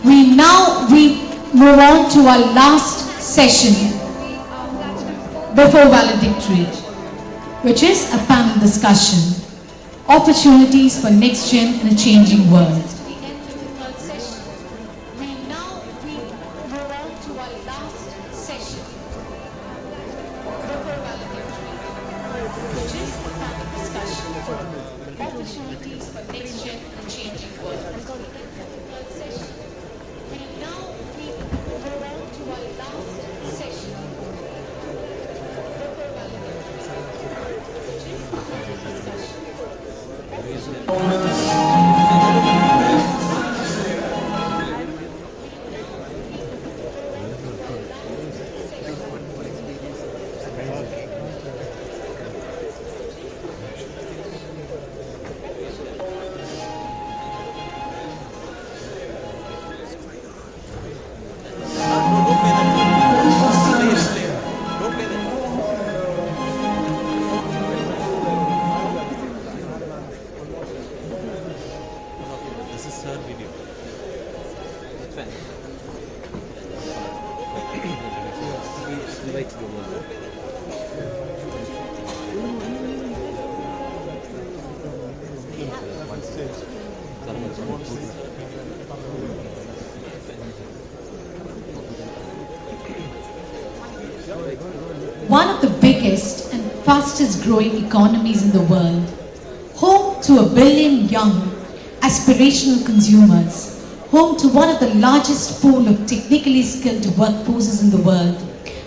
We move on to our last session before valedictory, which is a panel discussion, opportunities for next gen in a changing world. One of the biggest and fastest growing economies in the world, home to 1 billion young aspirational consumers, home to one of the largest pool of technically skilled workforces in the world,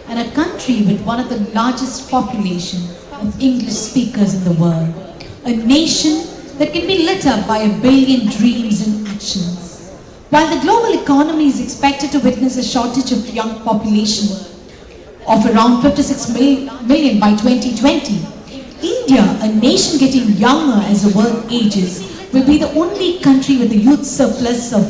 and a country with one of the largest population of English speakers in the world, a nation that can be lit up by 1 billion dreams and actions. While the global economy is expected to witness a shortage of young population of around 56 million by 2020, India, a nation getting younger as the world ages, will be the only country with a youth surplus of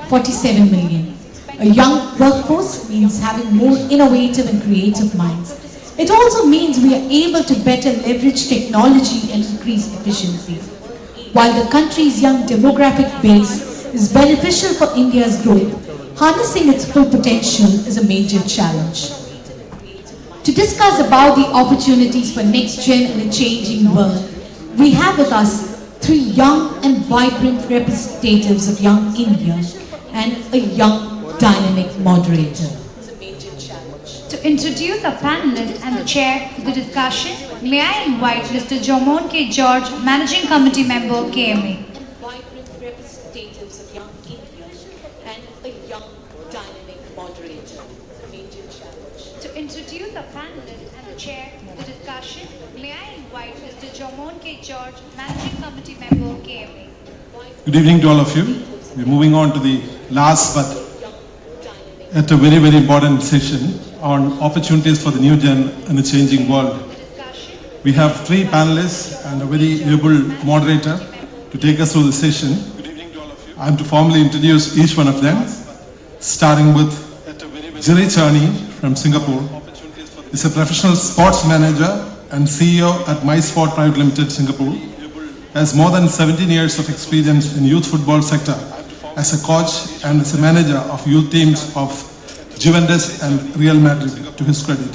47 million. A young workforce means having more innovative and creative minds. It also means we are able to better leverage technology and increase efficiency. While the country's young demographic base is beneficial for India's growth, harnessing its full potential is a major challenge. To discuss about the opportunities for next gen in a changing world, we have with us 3 young and vibrant representatives of young India and a young dynamic moderator. To introduce our panelists and the chair for the discussion, may I invite Mr. Jomon K. George, Managing Committee Member, KMA. Vibrant representatives of young India and a young dynamic moderator. To introduce our panelists and the chair for the discussion, may I invite Mr. Jomon K. George, Managing Committee Member, KMA. Good evening to all of you. We're moving on to the last but at a very, very important session on opportunities for the new gen in a changing world. We have 3 panelists and a very able moderator to take us through the session. I'm to formally introduce each one of them, starting with Jiri Chani from Singapore. He's a professional sports manager and CEO at MySport Private Limited, Singapore. Has more than 17 years of experience in youth football sector as a coach and as a manager of youth teams of Juventus and Real Madrid, to his credit.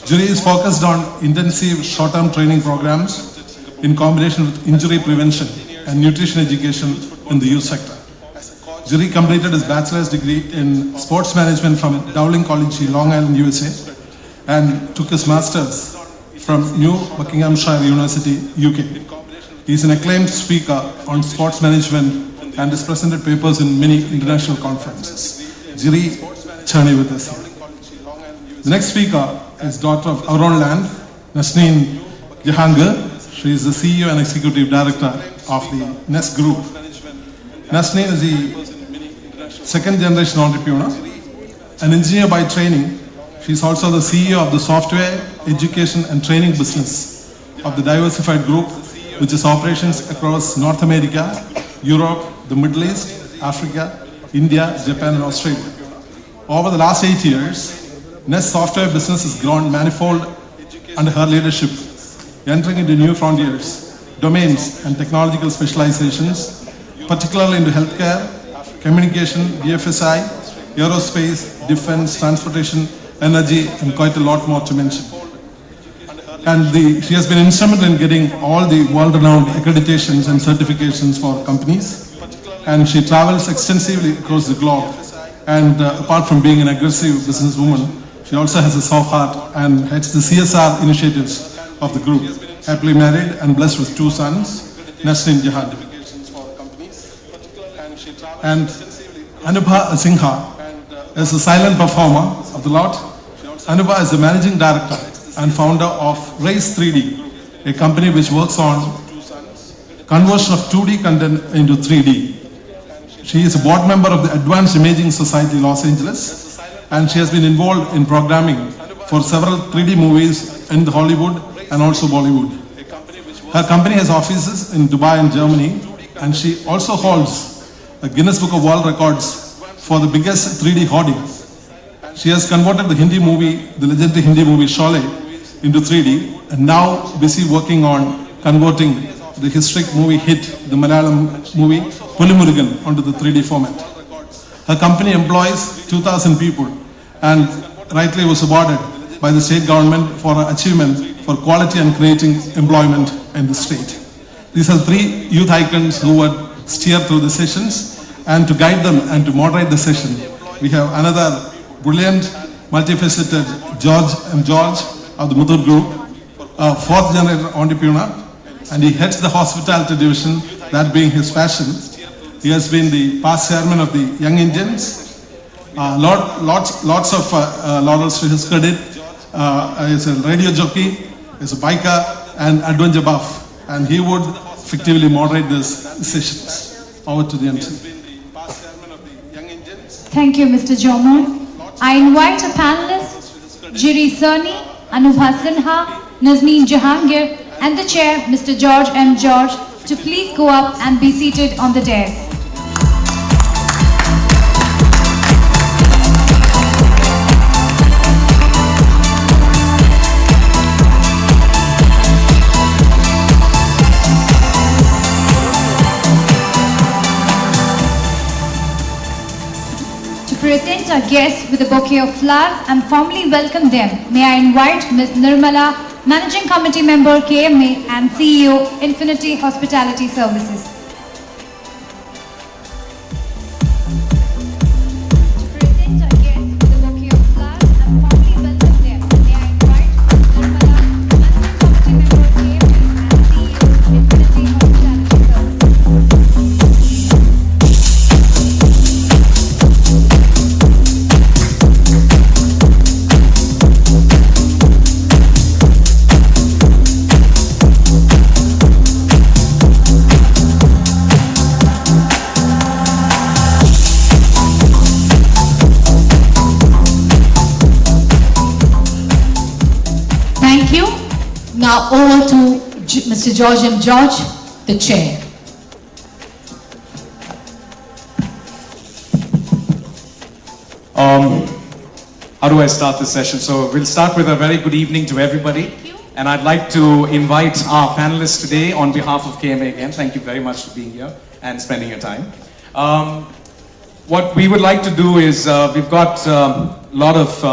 Jiri is focused on intensive short-term training programs in combination with injury prevention and nutrition education in the youth sector. Jiri completed his bachelor's degree in sports management from Dowling College, Long Island, USA, and took his master's from New Buckinghamshire University, UK. He is an acclaimed speaker on sports management and has presented papers in many international conferences. Jiri Chani with us here. The next speaker is daughter of our own land, Nasneen Jahangir. She is the CEO and Executive Director of the Nest Group. Nasneen is the second generation entrepreneur, an engineer by training. She is also the CEO of the software, education and training business of the Diversified Group, which has operations across North America, Europe, the Middle East, Africa, India, Japan and Australia. Over the last 8 years, Nest software business has grown manifold under her leadership, entering into new frontiers, domains and technological specializations, particularly into healthcare, communication, BFSI, aerospace, defense, transportation, energy, and quite a lot more to mention. And she has been instrumental in getting all the world-renowned accreditations and certifications for companies. And she travels extensively across the globe. And apart from being an aggressive businesswoman, she also has a soft heart and heads the CSR initiatives of the group. Happily married and blessed with 2 sons, Nasrin Jahan. And Anubha Sinha is a silent performer of the lot. Anubha is the managing director and founder of Race 3D, a company which works on conversion of 2D content into 3D. She is a board member of the Advanced Imaging Society Los Angeles, and she has been involved in programming for several 3D movies in Hollywood and also Bollywood. Her company has offices in Dubai and Germany, and she also holds a Guinness Book of World Records for the biggest 3D hoarding. She has converted the Hindi movie, the legendary Hindi movie Sholay, into 3D, and now busy working on converting the historic movie hit, the Malayalam movie Pulumurigan, onto the 3D format. Her company employs 2,000 people and rightly was awarded by the state government for her achievement for quality and creating employment in the state. These are 3 youth icons who would steer through the sessions, and to guide them and to moderate the session, we have another brilliant, multifaceted George of the Muthoot Group, a 4th generation entrepreneur, and he heads the hospitality division, that being his passion. He has been the past chairman of the Young Indians. Lots of laurels to his credit. He's a radio jockey, he's a biker, and adventure buff. And he would effectively moderate these sessions. Over to the MC. Thank you, Mr. Jomon. I invite a panelist, Jiri Cerny, Anubha Sinha, Nazneen Jahangir, and the chair, Mr. George M. George, to please go up and be seated on the dais. To present our guests with a bouquet of flowers and formally welcome them, may I invite Ms. Nirmala, Managing Committee Member KMA and CEO Infinity Hospitality Services. Now over to Mr. George M. George, the chair. How do I start this session? So we'll start with a very good evening to everybody. And I'd like to invite our panelists today on behalf of KMA again. Thank you very much for being here and spending your time. What we would like to do is, we've got a lot of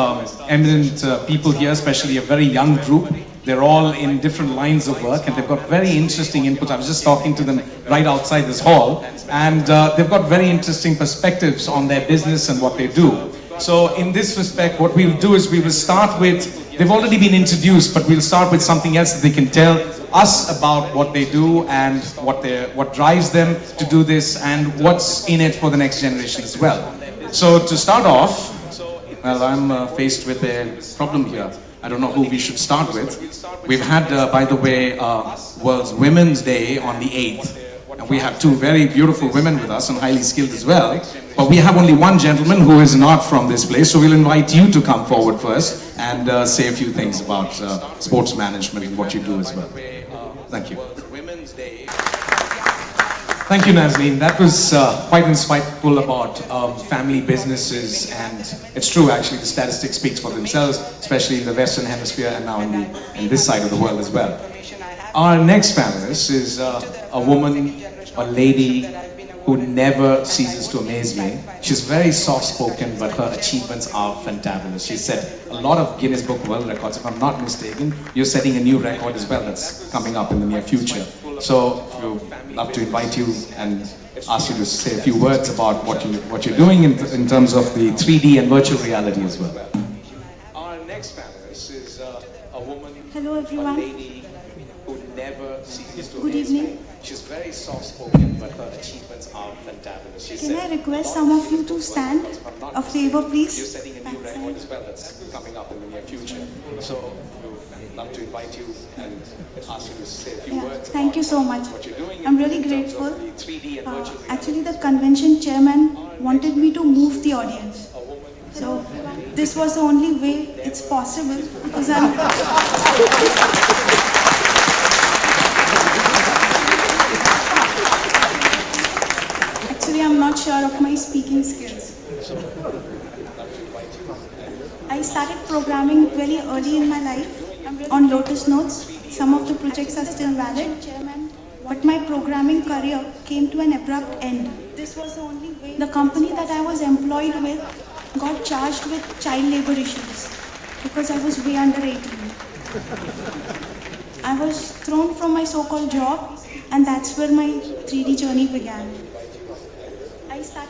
eminent people here, especially a very young group. They're all in different lines of work and they've got very interesting input. I was just talking to them right outside this hall, and they've got very interesting perspectives on their business and what they do. So in this respect, what we'll do is we will start with, they've already been introduced, but we'll start with something else that they can tell us about what they do and what drives them to do this and what's in it for the next generation as well. So to start off, well, I'm faced with a problem here. I don't know who we should start with. We've had, by the way, World's Women's Day on the 8th. And we have 2 very beautiful women with us and highly skilled as well. But we have only one gentleman who is not from this place. So we'll invite you to come forward first and say a few things about sports management and what you do as well. Thank you. Thank you, Nazneen. That was quite insightful about family businesses, and it's true actually, the statistics speak for themselves, especially in the Western Hemisphere and now in this side of the world as well. Our next panelist is a woman, a lady who never ceases to amaze me. She's very soft-spoken, but her achievements are fantabulous. She set a lot of Guinness Book World Records. If I'm not mistaken, you're setting a new record as well that's coming up in the near future. So we'd love to invite you and ask you to say a few words about what you're doing in terms of the 3D and virtual reality as well. Our next panelist is a woman, hello everyone. a lady who never ceases to Good amaze evening. me. She's very soft-spoken, but her achievements are fantabulous. Can I request some of you to stand? A favor, You're please. setting a new record as well that's coming up in the near future. So we'd love to invite you and ask you to say a few Yeah, words. thank you so much. What you're doing I'm really in terms grateful. of the 3D and virtual reality. Actually, the convention chairman wanted me to move the audience. So this was the only way it's possible because Actually, I'm not sure of my speaking skills. I started programming very early in my life on Lotus Notes. Some of the projects are still valid, but my programming career came to an abrupt end. The company that I was employed with got charged with child labor issues because I was way under 18. I was thrown from my so-called job, and that's where my 3D journey began.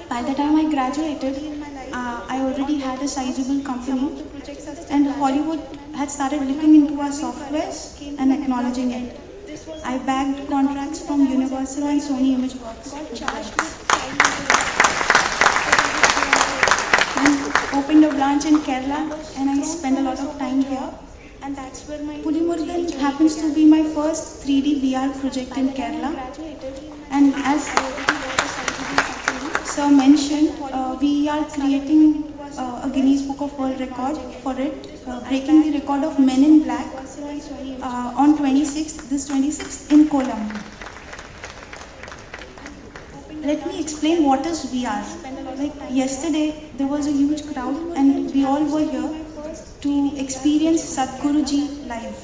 By the time I graduated, I already had a sizable company, and Hollywood had started looking into our softwares and acknowledging it. I bagged contracts from Universal and Sony Imageworks. I opened a branch in Kerala, and I spent a lot of time here. And that's where my Meridian happens to be my first 3D VR project in Kerala. And as Sir mentioned, we are creating a Guinness Book of World Record for it, breaking the record of Men in Black on this 26th in Kolam. Let me explain what is VR. Like yesterday, there was a huge crowd and we all were here to experience Sadhguruji live.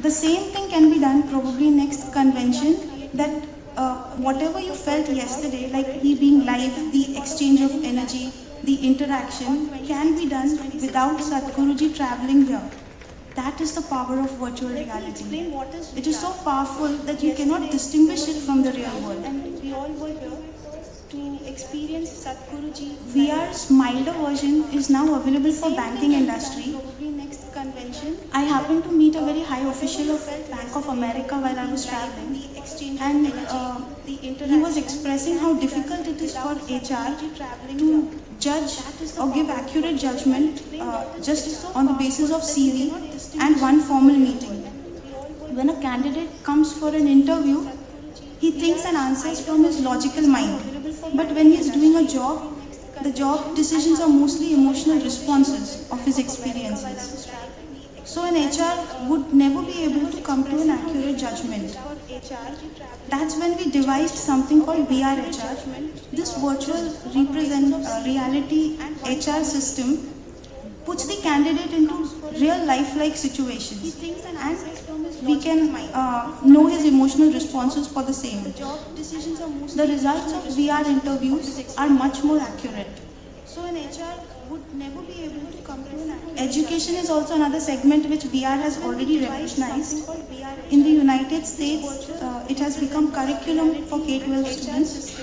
The same thing can be done probably next convention, that whatever you felt yesterday, like he being live, the exchange of energy, the interaction, can be done without Sadhguruji traveling here. That is the power of virtual reality. It is so powerful that you cannot distinguish it from the real world. And we all were here to experience Sadhguruji. VR's milder version is now available for banking industry. I happened to meet a very high official of Bank of America while I was traveling, and he was expressing how difficult it is for HR to judge or give accurate judgment just on the basis of CV and one formal meeting. When a candidate comes for an interview, he thinks and answers from his logical mind. But when he is doing a job, the job decisions are mostly emotional responses of his experiences. So an HR would never be able to come to an accurate judgment. That's when we devised something called VRHR. This virtual reality HR system puts the candidate into real life-like situations, and we can know his emotional responses for the same. The results of VR interviews are much more accurate. So an HR would never be able to come to an accurate. Education is also another segment which VR has already recognized. In the United States, it has become curriculum for K-12 students.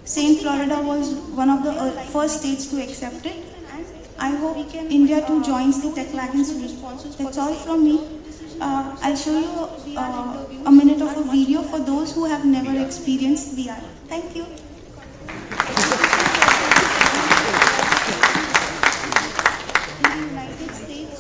St. Florida was one of the first states to accept it. I hope India too joins the tech wagon soon. That's all from me. I'll show you a minute of a video for those who have never experienced VR. Thank you. In the United States,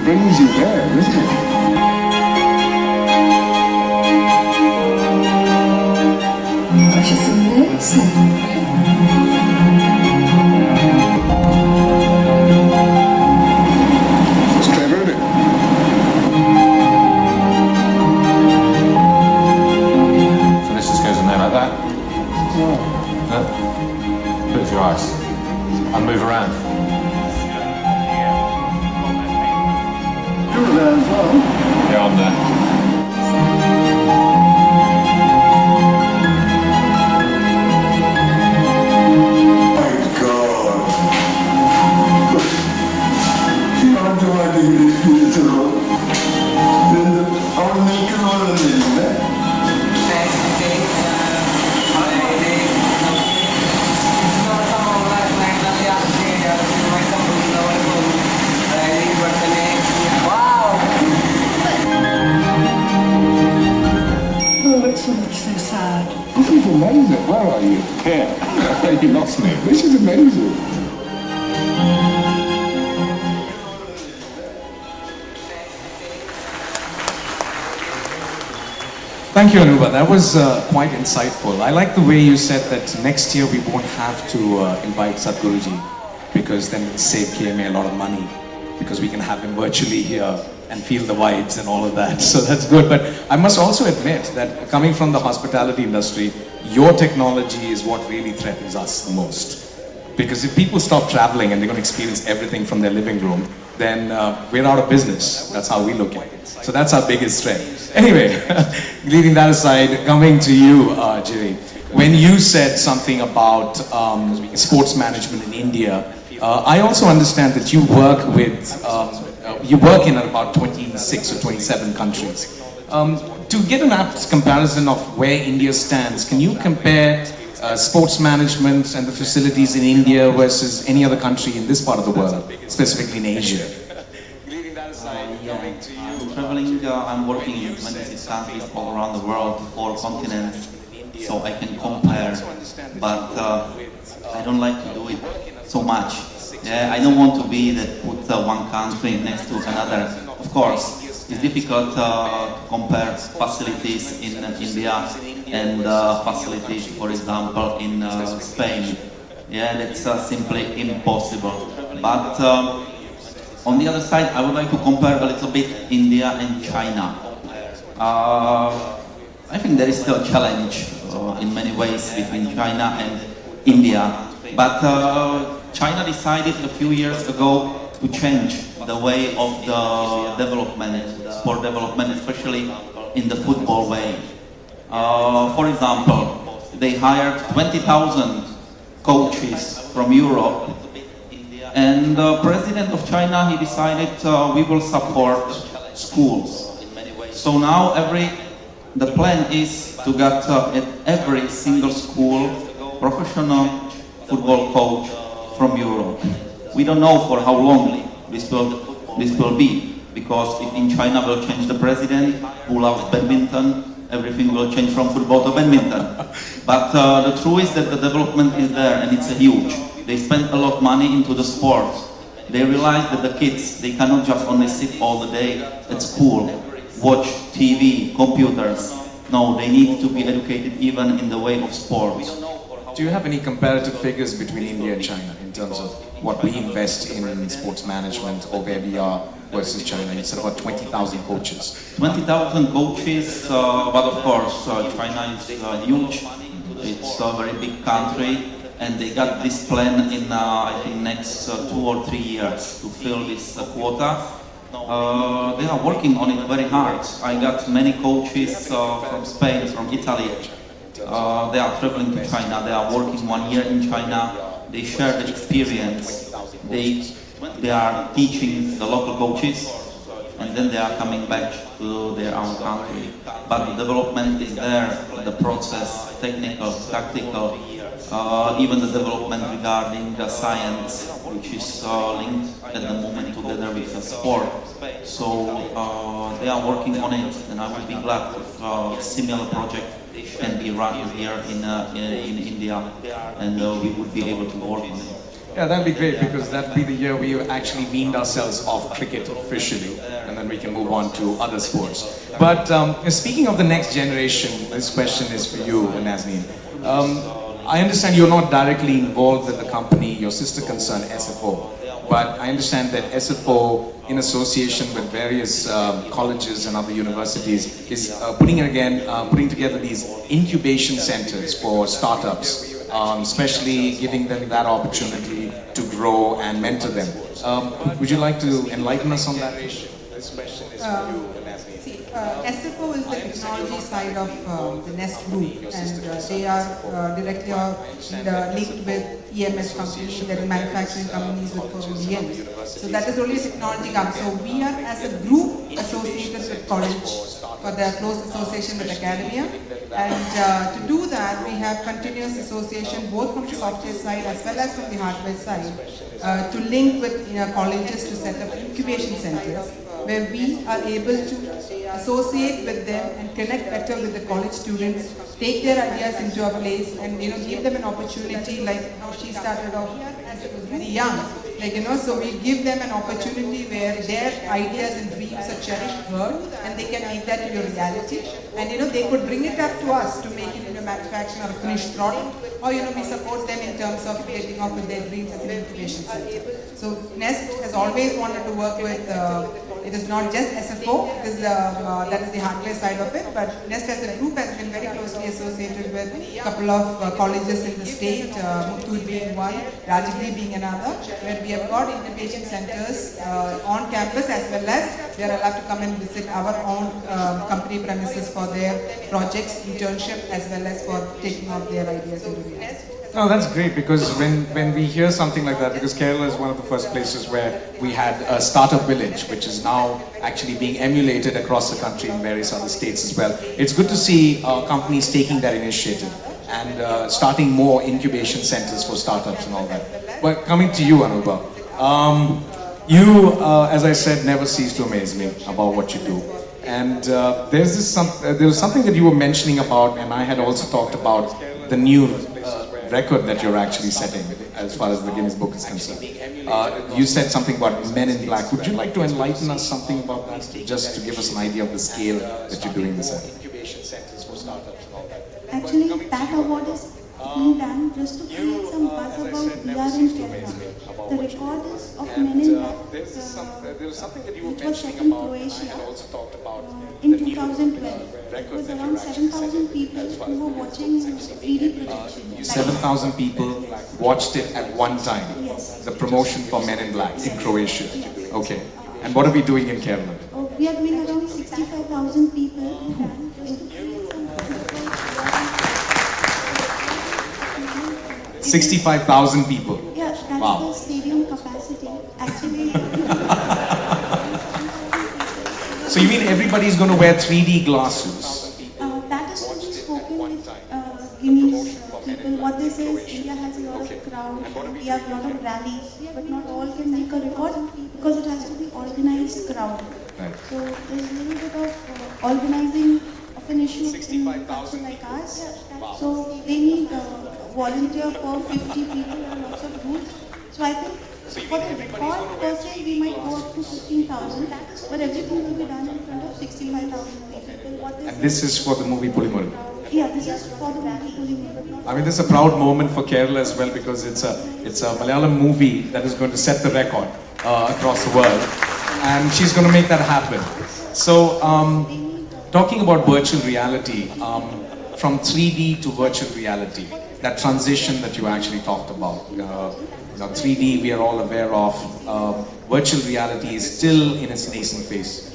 brings you there, isn't it? She's amazing. It's clever, isn't it? So this just goes in there like that. Oh. Huh? Close your eyes and move around. You're there as well. Yeah, I'm there. My God. You have no idea this beautiful. Our milk and all of this, Oh, it's so much so sad. This is amazing. Where are you? Here. You lost me. This is amazing. Thank you, Anubha. That was quite insightful. I like the way you said that next year we won't have to invite Sadhguruji, because then it'll save KMA a lot of money, because we can have him virtually here and feel the vibes and all of that. So that's good. But I must also admit that coming from the hospitality industry, your technology is what really threatens us the most. Because if people stop traveling and they're going to experience everything from their living room, then we're out of business. That's how we look at it. So that's our biggest threat. Anyway, leaving that aside, coming to you, Jiri, when you said something about sports management in India, I also understand that you work with, you work in about 26 or 27 countries. To get an apt comparison of where India stands, can you compare sports management and the facilities in India versus any other country in this part of the world, specifically in Asia? I'm working in 26 countries all around the world, 4 continents, so I can compare, but I don't like to do it so much. Yeah, I don't want to be that put one country next to another. Of course, it's difficult to compare facilities in India and facilities, for example, in Spain. Yeah, that's simply impossible. But on the other side, I would like to compare a little bit India and China. I think there is still a challenge in many ways between China and India. But China decided a few years ago to change the way of the development, sport development, especially in the football way. For example, they hired 20,000 coaches from Europe, and the president of China, he decided we will support schools. So now the plan is to get at every single school professional football coach from Europe. We don't know for how long this will be, because if in China will change the president who loves badminton, everything will change from football to badminton. But the truth is that the development is there, and it's huge. They spend a lot of money into the sport. They realize that the kids, they cannot just only sit all the day at school, watch TV, computers. No, they need to be educated even in the way of sports. Do you have any comparative figures between India and China in terms of what we invest in sports management or where we are versus China? You said about 20,000 coaches. 20,000 coaches, but of course China is huge. It's a very big country, and they got this plan in I think next 2 or 3 years to fill this quota. They are working on it very hard. I got many coaches from Spain, from Italy. They are traveling to China. They are working 1 year in China. They share the experience. They are teaching the local coaches, and then they are coming back to their own country. But the development is there, the process, technical, tactical, even the development regarding the science, which is linked at the moment together with the sport. So they are working on it, and I would be glad if a similar project can be run here in India, and we would be able to work on it. Yeah, that'd be great because that'd be the year we actually weaned ourselves off cricket officially, and then we can move on to other sports. But speaking of the next generation, this question is for you, Nazneen. I understand you're not directly involved with the company, your sister concern, SFO. But I understand that SFO, in association with various colleges and other universities, is putting together these incubation centers for startups, especially giving them that opportunity to grow and mentor them. Would you like to enlighten us on that? This question is for you, Nazneen. SFO is the technology side of the Nest Group, and they are directly linked with EMS companies, there are manufacturing companies with OEMs. So that is only a technology company. So we are as a group associated with college for the close association with academia. And to do that, we have continuous association both from the software side as well as from the hardware side to link with colleges to set up incubation centers where we are able to associate with them and connect better with the college students, take their ideas into a place and give them an opportunity like how she started off as it was very young. So we give them an opportunity where their ideas and dreams are cherished, heard, and they can make that into reality. And they could bring it up to us to make it into manufacturing or a finished product, or we support them in terms of getting off with their dreams as an incubation center. So Nest has always wanted to work with. It is not just SFO, that is the hardware side of it, but Nest as a group has been very closely associated with a couple of colleges in the state, Muttur being one, Rajagiri being another, where we have got incubation centers on campus as well as they are allowed to come and visit our own company premises for their projects, internship, as well as for taking out their ideas into reality. No, that's great because when we hear something like that, because Kerala is one of the first places where we had a startup village, which is now actually being emulated across the country in various other states as well. It's good to see companies taking that initiative and starting more incubation centers for startups and all that. But coming to you, Anubha, you, as I said, never cease to amaze me about what you do. And there was something that you were mentioning about, and I had also talked about the new record that you're actually setting as far as the Guinness Book is concerned. You said something about Men in Black. Would you like to enlighten us something about that, just to give us an idea of the scale that you're doing this at? Actually, that award is being done just to create some buzz about VR in Kerala. The record is of Men in Black, which was set in Croatia in 2012. It was around 7,000 people who were watching 3D projection. 7,000 people watched it at one time? Yes. The promotion for Men in Black in Croatia? Yes. Okay. And what are we doing in Kerala? We are doing around 65,000 people. 65,000 people? Yeah, that's wow. The stadium capacity. Actually. So you mean everybody's going to wear 3D glasses? That is to be spoken with Guinness people. What they say is India has a lot of crowd, we have a lot of rallies, but not all can make a record because it has to be organized crowd. Right. So there's a little bit of organizing of an issue in a culture like ours. So they need volunteer for 50 people and lots of rules. So I think for the record per se, we might go up to 15,000, but everything will be done in front of 65,000 people. And this is for the movie Pulimuru? Yeah, this is for the movie Pulimuru. I mean, this is a proud moment for Kerala as well because it's a Malayalam movie that is going to set the record across the world, and she's going to make that happen. So, talking about virtual reality, from 3D to virtual reality, that transition that you actually talked about. 3D we are all aware of, virtual reality is still in its nascent phase.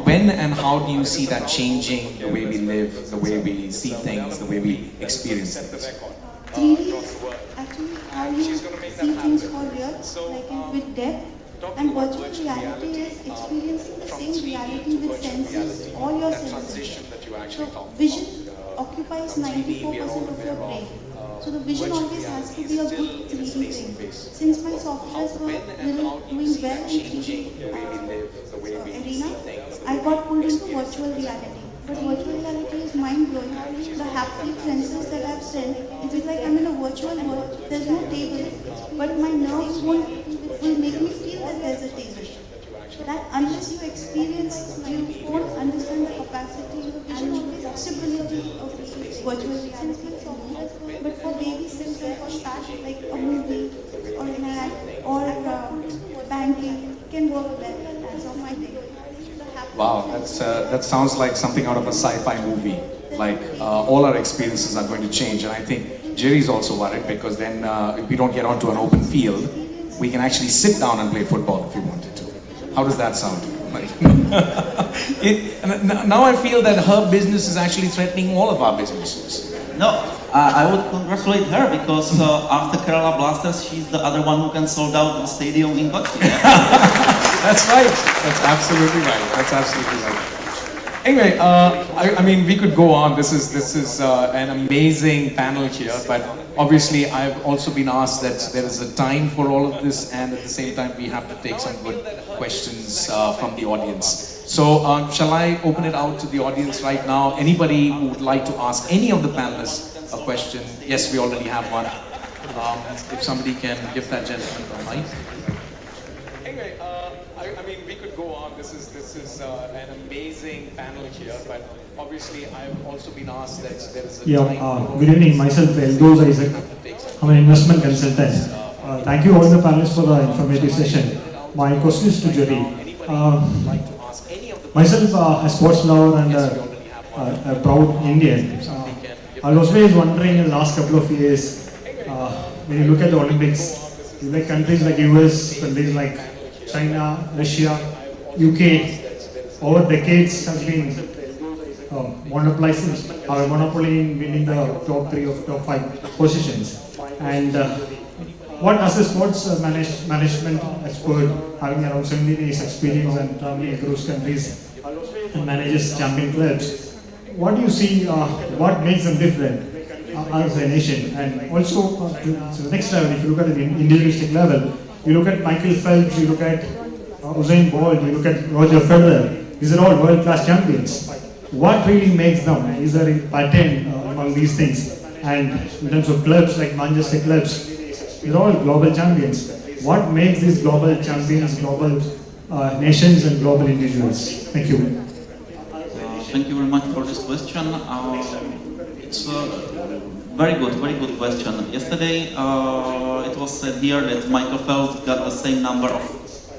When and how do you see that changing the way we live, the way we see things, the way we experience things? 3D is actually how you see things for real, like with depth, and virtual reality is experiencing the same reality with senses, all your senses. So vision occupies 94% of your brain. So the vision always has to be a good 3D thing. Since my softwares were doing well in 3D arena, I got pulled into virtual reality. But virtual reality is mind-blowing. The haptic sensors that I've sent, it's like I'm in a virtual world. There's no table, but my nerves will make me feel that there's a table. That unless you experience, you won't understand the capacity and accessibility of virtual reality. But for babies, for start like a movie or an ad or banking can work well as of my day. Wow, that sounds like something out of a sci-fi movie. Like all our experiences are going to change, and I think Jerry's also worried because then if we don't get onto an open field, we can actually sit down and play football if we wanted to. How does that sound? Now I feel that her business is actually threatening all of our businesses. No, I would congratulate her because after Kerala Blasters, she's the other one who can sold out the stadium in Kochi. That's right. That's absolutely right. That's absolutely right. Anyway, I mean, we could go on. This is an amazing panel here, but obviously I've also been asked that there is a time for all of this, and at the same time we have to take some good questions from the audience. So shall I open it out to the audience right now? Anybody who would like to ask any of the panelists a question? Yes, we already have one. If somebody can give that gentleman a mic. Anyway, I mean, we could go on. This is an amazing panel here, but obviously I've also been asked that there is a time. Good evening. Myself, Eldos Isaac. I'm an investment consultant. Thank you all the panelists for the informative session. My question is to Jerry. Myself, a sports lover and a proud Indian. I was always wondering in the last couple of years, when you look at the Olympics, you like countries like US, countries like China, Russia, UK, over decades has been monopoly in winning the top 3 of top 5 positions. And what as a sports management expert, having around 17 years experience and traveling across countries and manages champion clubs, what do you see, what makes them different as a nation? And also to the next level, if you look at the individualistic level, you look at Michael Phelps, you look at Usain Bolt, you look at Roger Federer, these are all world-class champions. What really makes them? Is there a pattern among these things? And in terms of clubs like Manchester clubs, they're all global champions. What makes these global champions, global nations and global individuals? Thank you. Thank you very much for this question. It's a very good question. Yesterday it was said here that Michael Phelps got the same number of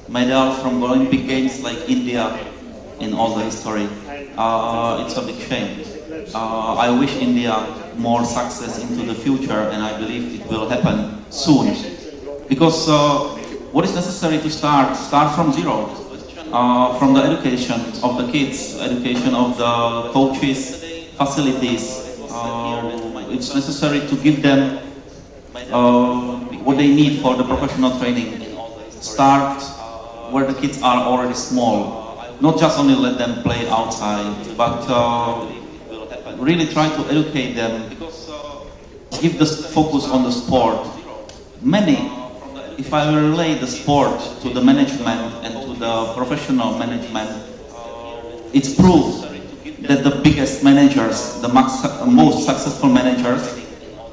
medals from Olympic Games like India in all the history. It's a big shame. I wish India more success into the future, and I believe it will happen soon. Because what is necessary to start from zero, from the education of the kids, education of the coaches, facilities. It's necessary to give them what they need for the professional training. Start where the kids are already small. Not just only let them play outside, but really try to educate them, give the focus on the sport. Many, if I relate the sport to the management and to the professional management, it's proof that the biggest managers, the most successful managers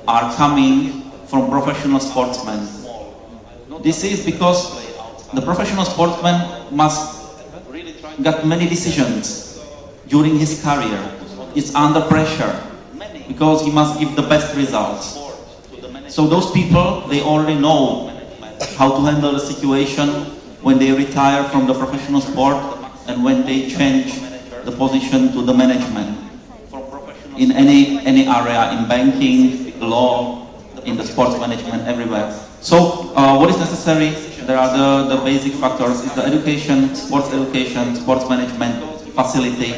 are coming from professional sportsmen. This is because the professional sportsman must got many decisions during his career. He's under pressure because he must give the best results. So those people, they already know how to handle the situation when they retire from the professional sport and when they change the position to the management in any area, in banking, law, in the sports management, everywhere. So what is necessary? There are the basic factors, is the education, sports management, facility,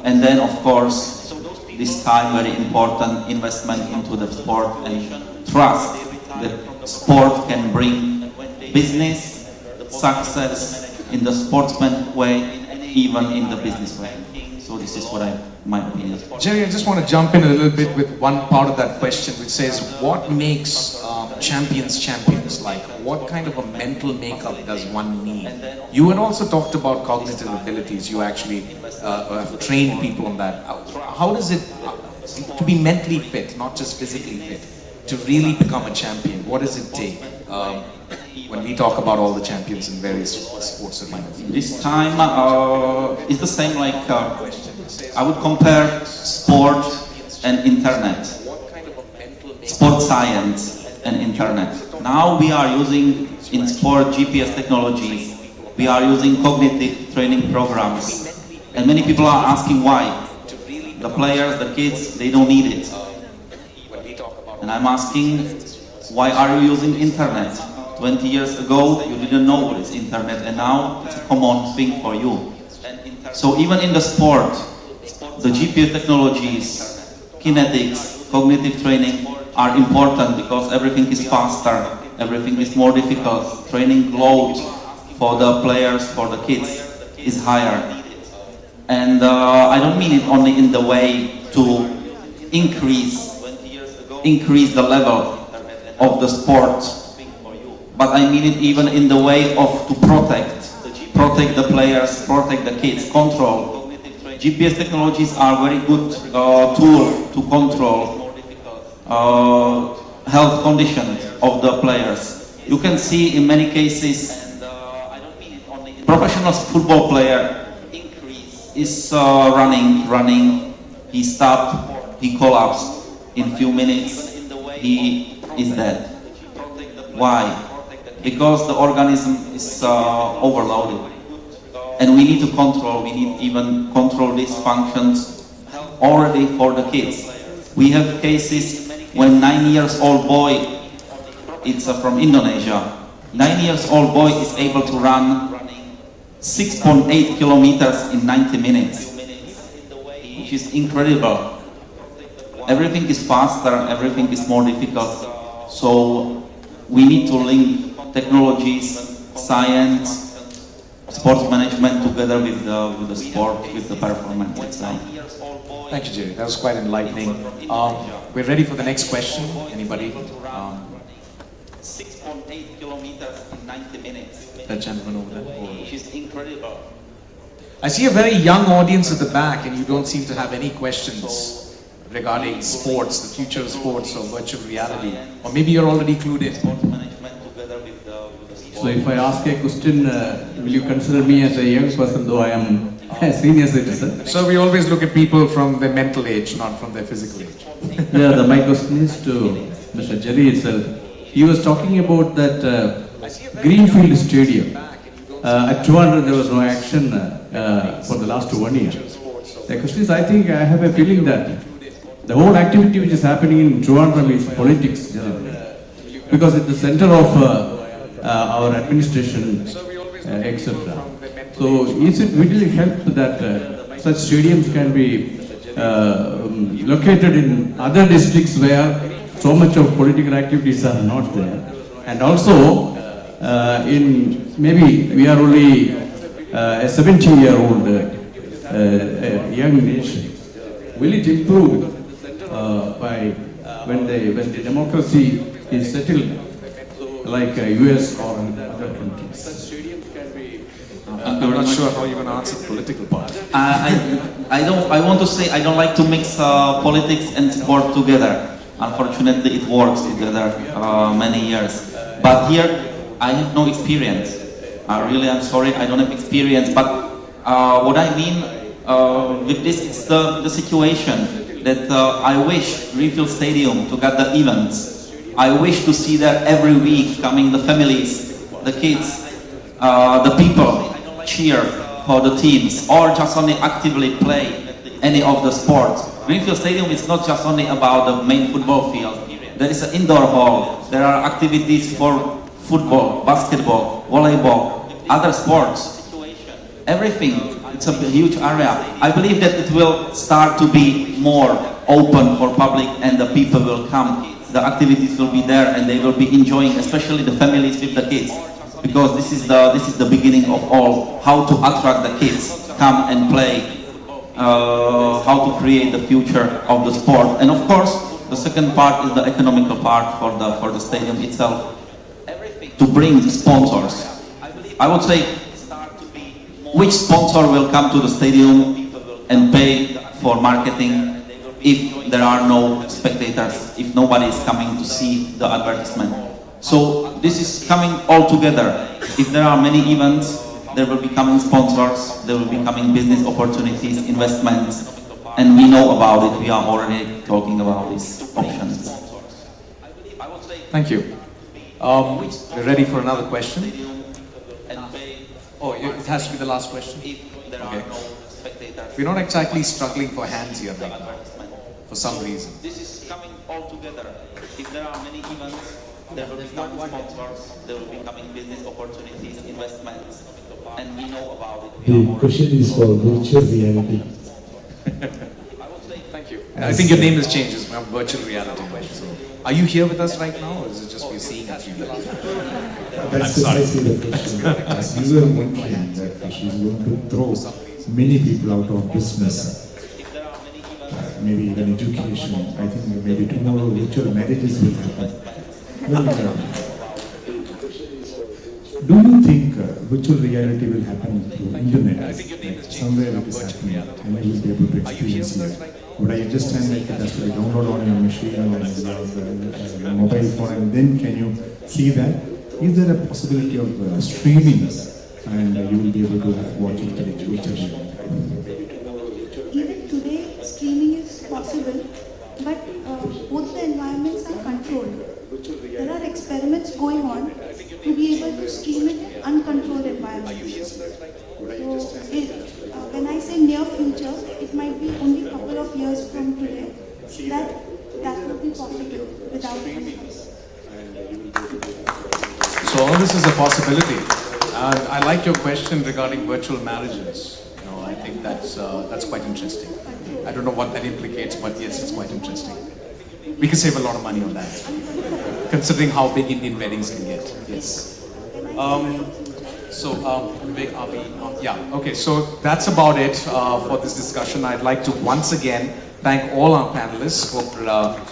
and then of course, this time very important investment into the sport and trust that sport can bring business, success in the sportsman way even in the business way. So this is what my opinion. Jerry, I just want to jump in a little bit with one part of that question, which says, what makes champions champions? Like, what kind of a mental makeup does one need? You had also talked about cognitive abilities. You actually have trained people on that. How does it, to be mentally fit, not just physically fit, to really become a champion? What does it take? When we talk about all the champions in various sports that might be. This time it's the same like I would compare sport and internet, sport science and internet. Now we are using in sport GPS technologies, we are using cognitive training programs, and many people are asking why. The players, the kids, they don't need it. And I'm asking, why are you using internet? 20 years ago, you didn't know what is internet, and now it's a common thing for you. So even in the sport, the GPS technologies, kinetics, cognitive training are important because everything is faster, everything is more difficult. Training load for the players, for the kids, is higher. And I don't mean it only in the way to increase the level of the sport, but I mean it even in the way of to protect the players, protect the kids, control. GPS technologies are very good tool to control health conditions of the players. You can see in many cases, professional football player is running, he stopped, he collapsed, in few minutes he is dead. Why? Because the organism is overloaded, and we need to control. We need even control these functions already for the kids. We have cases when 9-year-old boy, it's from Indonesia, 9-year-old boy is able to run 6.8 kilometers in 90 minutes, which is incredible. Everything is faster, everything is more difficult. So we need to link technologies, science, sports management together with the sport, with the performance itself. Thank you, Jerry. That was quite enlightening. We're ready for the next question. Anybody? 6.8 kilometers in 90 minutes. That gentleman over there. Which is incredible. I see a very young audience at the back, and you don't seem to have any questions regarding sports, the future of sports or virtual reality. Or maybe you're already clued in. So if I ask a question, will you consider me as a young person, though I am a senior citizen? So we always look at people from their mental age, not from their physical age. Yeah, my question is to Mr. Jerry itself. He was talking about that Greenfield Stadium. At 200 there was no action for the last 1 year. The question is, I think I have a feeling that the whole activity which is happening in Trivandrum is politics generally. Because it's the center of our administration, etc. So is it really help that such stadiums can be located in other districts where so much of political activities are not there? And also, in maybe we are only a 70-year-old young nation. Will it improve by when the democracy is settled, like US or other countries? I'm not sure how you're going to answer the political part. I want to say I don't like to mix politics and sport together. Unfortunately, it works together many years. But here, I have no experience. Really, I'm sorry, I don't have experience. But what I mean with this is the situation that I wish Greenfield Stadium to get the events. I wish to see there every week coming the families, the kids, the people cheer for the teams, or just only actively play any of the sports. Greenfield Stadium is not just only about the main football field. There is an indoor hall. There are activities for football, basketball, volleyball, other sports. Everything. It's a huge area. I believe that it will start to be more open for public, and the people will come. The activities will be there, and they will be enjoying, especially the families with the kids, because this is the beginning of all. How to attract the kids come and play, how to create the future of the sport. And of course, the second part is the economical part for the stadium itself, to bring sponsors. I would say, which sponsor will come to the stadium and pay for marketing if there are no spectators, if nobody is coming to see the advertisement? So this is coming all together. If there are many events, there will be coming sponsors, there will be coming business opportunities, investments, and we know about it. We are already talking about these options. Thank you. We're ready for another question. Oh, it has to be the last question? Okay. We're not exactly struggling for hands here right now, for some reason. This is coming all together. If there are many events, there will be coming sponsors, there will be coming business opportunities, investments, and we know about it. The question is for virtual reality. Thank you. I think your name has changed. It's from virtual reality. So, are you here with us right now, or is it just we're seeing us? That's precisely the question. As you were mentioning that she's going to throw many people out of business, maybe even education. I think maybe tomorrow virtual marriages will happen. Well, do you think virtual reality will happen through internet? Like somewhere it is happening and you will be able to experience it. Would I understand that it has to be downloaded on your machine or your mobile phone, and then can you see that? Is there a possibility of streaming and you will be able to watch it in virtual reality? Even today, streaming is possible, but both the environments are controlled. There are experiments going on to be able to stream it in uncontrolled environments. So, when I say near future, it might be only a couple of years from today that would be possible without controls. So all this is a possibility. I like your question regarding virtual marriages. I think that's quite interesting. I don't know what that implicates, but yes, it's quite interesting. We can save a lot of money on that, considering how big Indian weddings can get. Yes. Vivek, are we? Yeah. Okay. So that's about it for this discussion. I'd like to once again thank all our panelists for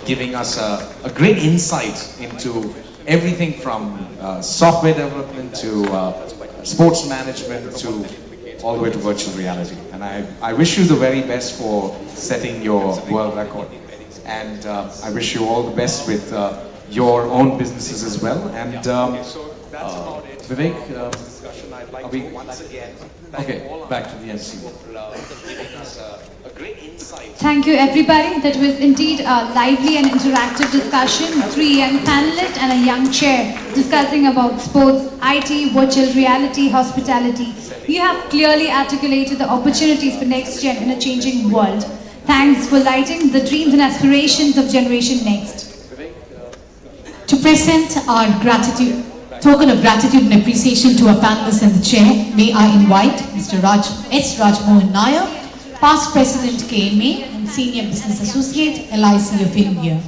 giving us a great insight into everything from software development to sports management to all the way to virtual reality. And I wish you the very best for setting your world record. And I wish you all the best with your own businesses as well. And Vivek, are we once again? Okay, back to the MC. Thank you, everybody. That was indeed a lively and interactive discussion. 3 young panelists and a young chair discussing about sports, IT, virtual reality, hospitality. You have clearly articulated the opportunities for next gen in a changing world. Thanks for lighting the dreams and aspirations of Generation Next. To present our gratitude, token of gratitude and appreciation to our panelists and the chair, may I invite Mr. S. Rajmohan Nair, Past President KMA and Senior Business Associate, LIC of India.